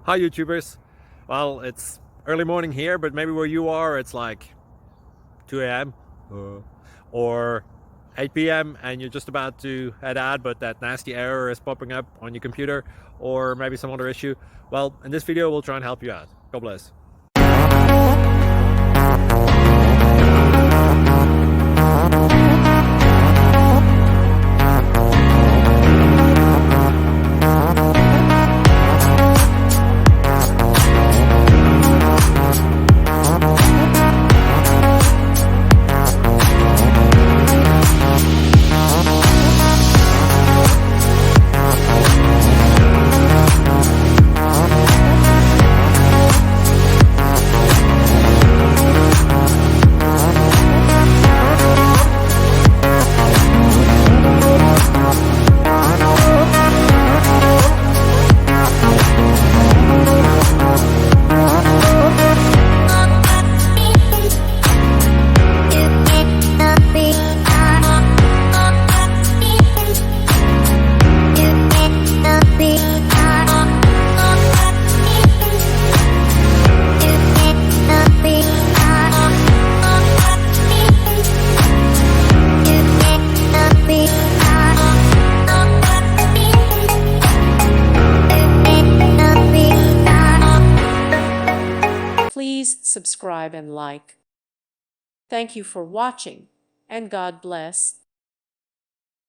Hi YouTubers. Well, it's early morning here, but maybe where you are it's like 2 a.m. or 8 p.m. and you're just about to head out, but that nasty error is popping up on your computer, or maybe some other issue. Well, in this video we'll try and help you out. God bless. Please subscribe and like. Thank you for watching, and God bless.